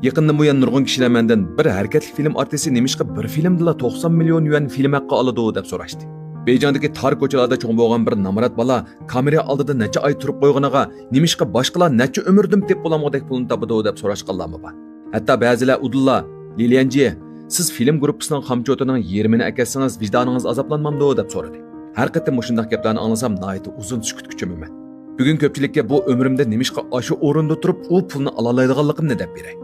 Yaqindan buyon nurg'un kishilar mendan bir harakatli film artisti nemishqa bir filmdala 90 million yuan film haqqi oladi deb so'rashdi. Beyjondagi tor ko'chalarda cho'ng bo'lgan bir namorat bola kamera oldida necha oy turib qo'yg'aniga nemishqa boshqalar necha umrdim deb bo'lamodek pulni topadi deb so'rashganlarmi bor. Hatto ba'zilar Udulla, Lilianji, siz film gruppasining xamchotining 20ni akatsangiz vijdoningiz azoblanmamdi deb so'radi. Har qatim shunday gaplarni anglasam nihoyat uzun sukut kuchaman. Bugun ko'pchilikka bu umrimda nemishqa oshu o'rinda turib u pulni ola oladiganligimni deb beray.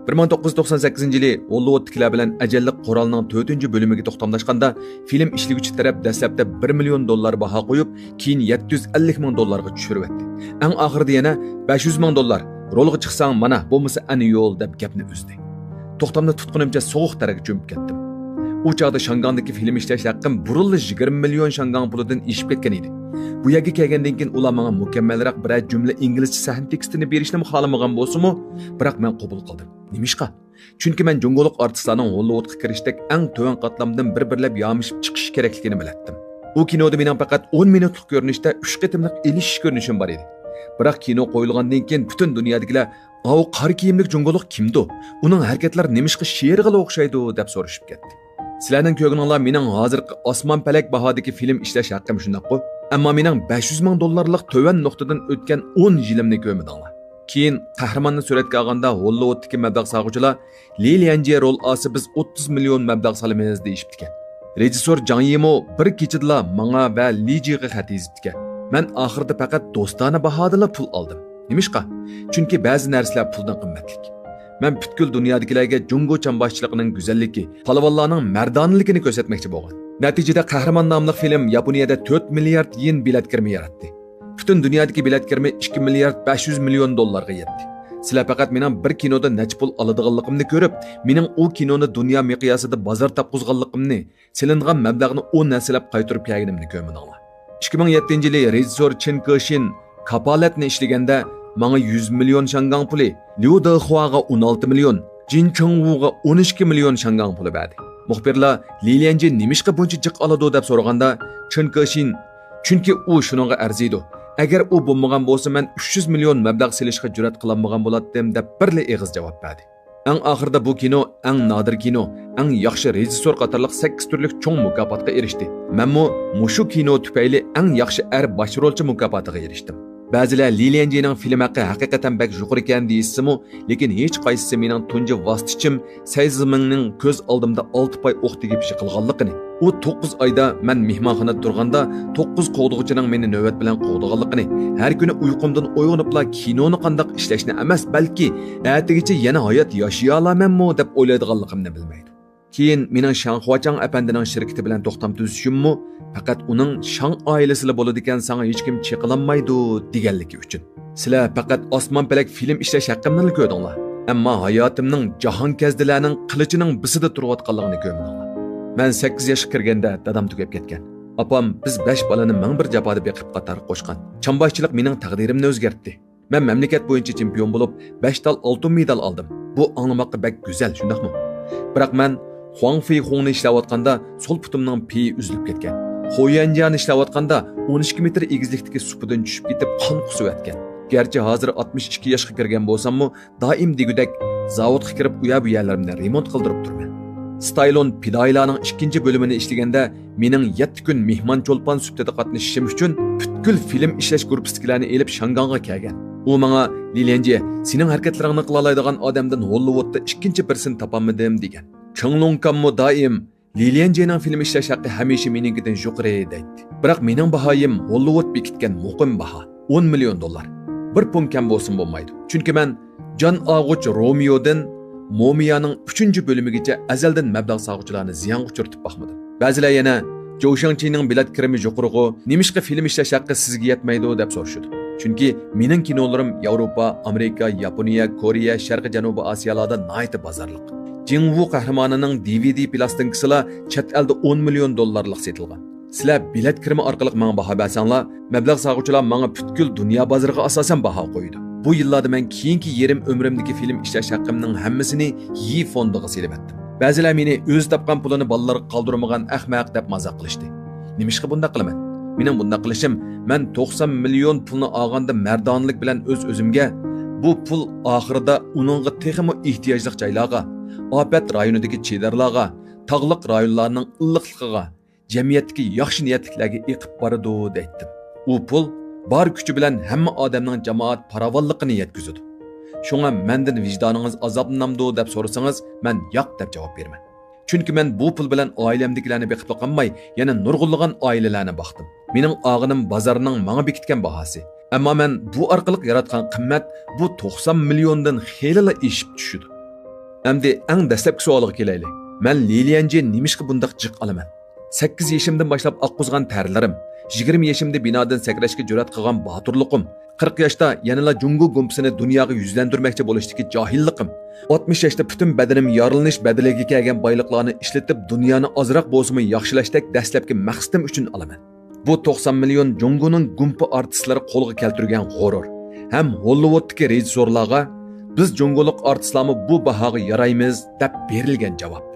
1998-yili Hollywooddagilar bilan ajalliq qurolning 4-bölümiga to'xtamlashganda film ishlovchi taraf dastlabda $1 million baho qo'yib, keyin $750 ming ga tushiribdi. Eng oxirida yana $500 ming rolga chiqsang mana bo'lmasa ani yo'l deb gapni uzdi. To'xtamni tutqunimcha sovuq targa cho'mib ketdim. U chaqda Shangangdagi film ishlash haqqim burilli 20 million Shangang pulidan ishib ketgan edi. Bu yerga kelgandan keyin ular menga mukammalroq bir jumla inglizcha sahna tekstini berishni xohlamagan bo'lsa-mu, biroq men qabul qildim. Nimishqa? Chunki men jungolik artistlarning Hollywoodga kirishdek eng to'van qatlamdan bir-birlab yomishib chiqish kerakligini bilardim. U kinoda mening faqat 10 minutlik ko'rinishda 3 qitimliq elishish ko'rinishim bor edi. Biroq kino qo'yilgandan keyin butun dunyodagılar "O qora kiyimlik jungolik kimdi? Uning harakatlari nimishqa she'rga o'xshaydi" deb so'rashib ketdi. Sizlarning ko'ngilinglar mening hozirgi osmon palak bahodagi film ishlash haqqim shundaqku. Ammo mening $500 ming to'van nuqtadan o'tgan 10 yilimni ko'rmadinglar. Keyin qahramonni suratga olganda Hollywooddagi mablag' sag'uvchilar Lilianji rol olsa biz 30 million mablag' solamiz deyishibdi. Rejissor Jang Yimo bir kechada menga va Lijiga xat yozibdi. Men oxirida faqat do'stona bahodala pul oldim. Nimishqa? Chunki ba'zi narsalar puldan qimmatlik. Men butkul dunyodagi jungo chamboshchiligining go'zalligi, palvonlarning mardonligini ko'rsatmoqchi bo'lgan. Natijada Qahramon nomli film Yaponiyada 4 milliard yen bilet kirma yaratdi. Butun dunyodagi bilet kirma 2 milliard 500 million dollarga yetdi. Sizlar faqat mening bir kinoda necha pul oladiganligimni ko'rib, mening u kinoni dunyo miqyosida bozor topqizganligimni, silingan mablag'ni 10 naslab qaytarib kelganimni ko'rmadinglar. 2007-yili rejissor Chen Ke-shin kapolatni ishlaganda menga 100 million Shangang puli, Liu Dehuaga 16 million, Jin Chengwuga 12 million Shangang puli berdi. Muxbirlar Lilianji nimishqa buncha jiq oladi deb so'raganda Chen Ke-shin chunki u shuningga arziydi. Agar u bo'lmagan bo'lsa men 300 million mablag' silishga jur'at qilolmagan bo'lardim deb birli eg'iz javob berdi. Eng oxirida bu kino eng nodir kino, eng yaxshi rejissor qatorliq 8 turlik cho'ng mukofotga erishdi. Menmo mushu kino tufayli eng yaxshi bosh rolchi mukofotiga erishdim. Ba'zilar Lilianjining film haqqi haqiqatan bak yuqori ekan deyishsa-mu, lekin hech qaysisi mening tunji vositichim Sayzimingning ko'z oldimda 6 pay o'q tegib ish qilganligini. U 9 oyda men mehmonxonada turganda 9 qo'g'dug'ichining meni navbat bilan qo'g'diganligini, har kuni uyqumdan uyg'onibla kinoni qandoq ishlashni emas, balki ertagacha yana hayot yashaya olamanmi deb o'ylaydiganligimni bilmaydi. Keyin mening Shanghuachang apandining shirkati bilan to'xtam tuzishimmi, faqat uning Shang oilasida bo'ladi ekan, senga hech kim chiqilolmaydi deganligi uchun. Sizlar faqat osmon palak film ishlash haqqimni ko'rdinglar, ammo hayotimning jahon kazdilarning qilichining bisida turayotganligini ko'rdinglar. Men 8 yoshga kirganda dadam tugab ketgan. Apam biz 5 bolani ming bir jafoda beqib qatar qo'shgan. Chamboshchilik mening taqdirimni o'zgartdi. Men mamlakat bo'yicha chempion bo'lib 5 tal oltin medal oldim. Bu anglamoqqa bak go'zal, shundaqmi? Biroq men Huang Fei Hongni ishlayotganda sol putimning piyi uzilib ketgan. Xoyanjani ishlayotganda 12 metr egizlikdagi supidan tushib ketib qon qusib o'tgan. Garchi hozir 62 yoshga kirgan bo'lsam-mu, doim degudak zavodga kirib bu yerlarimni remont qildirib turman. Stylon Pidaylarning 2-bölümini ishlaganda mening 7 kun mehmon cho'lpon suhbatida qatnashishim uchun butkul film ishlash gruppasidagilarni elib Shangangga kelgan. U menga Lilianji, sening harakatlaringni qila oladigan odamdan Hollywoodda ikkinchi birsini topolmadim degan. Changlongkammo doim Lilianjining film ishlash haqqi hamisha menikidan yuqori deydi. Biroq mening bahoyim Hollywood bekitgan muqim baho $10 million. Bir pun kam bo'lsin bo'lmaydi. Chunki men Jon Ag'uch Romeo'dan Momiyaning 3-bölümigacha azaldan mablag' sog'uvchilarni ziyon uchirtib boqmadim. Ba'zilar yana Zhou Shangqining bilet kirimi yuqoriga, nimishqa film ishlash haqqi sizga yetmaydi deb so'rashdi. Chunki mening kinolarim Yevropa, Amerika, Yaponiya, Koreya, Sharqiy Janubiy Osiyolarda nihoyat bozorliq. Jingwu qahramonining DVD plastinkasilar chet elda $10 million setilgan. Sizlar bilet kirimi orqali menga baho bersanglar, mablag' sog'uvchilar menga butkul dunyo bozoriga asosan baho qo'ydi. Bu yillarda men keyingi yerim umrimdagi film ishlash haqqimning hammasini yi fondiga silib etdim. Ba'zilar meni o'z topgan pulini bolalarga qoldirmagan ahmoq deb mazoq qilishdi. Nimishqa bunday qilaman? Mening bunday qilishim, men 90 million pulni olganda mardonlik bilan o'z-o'zimga Bu pul oxirida uningga texmi ehtiyojli joylarga, ofat rayonidagi chedarlarga, tog'liq rayonlarning illiqligiga, jamiyatdagi yaxshi niyatliklarga eqib boradi deydim. U pul bor kuchi bilan hamma odamning jamoat farovonligini yetkazadi. Shunga mendan vijdoningiz azoblanamdi deb so'rasangiz, men yo'q deb javob beraman. Chunki men bu pul bilan oilamdagilarni beqib qolmay, yana nurg'unlagan oilalarni boqdim. Mening og'inim bozorning menga bekitgan bahosi. Ammo men bu orqali yaratgan qimmat bu 90 milliondan xeyli eshib tushdi. Endi eng dastlabki savolga kelaylik. Men Lilianji nimishqa bundaq jiq olaman? 8 yoshimdan boshlab oqqizgan tarlarim, 20 yoshimda binodan sakrashga jur'at qilgan boturliqim, 40 yoshda yanala jungu gumpsini dunyoga yuzlantirmoqchi bo'lishdagi johilliqim, 60 yoshda butun badanim yorilanish badaliga kelgan boyliqlarni ishlatib dunyoni ozroq bo'lsa-mu yaxshilashdek dastlabki maqsadim uchun olaman. Bu 90 million junguning gumpi artistlari qo'lga keltirgan g'urur. Ham Hollywooddagi rejissorlarga biz junguliq artistlarni bu bahoga yaraymiz deb berilgan javob.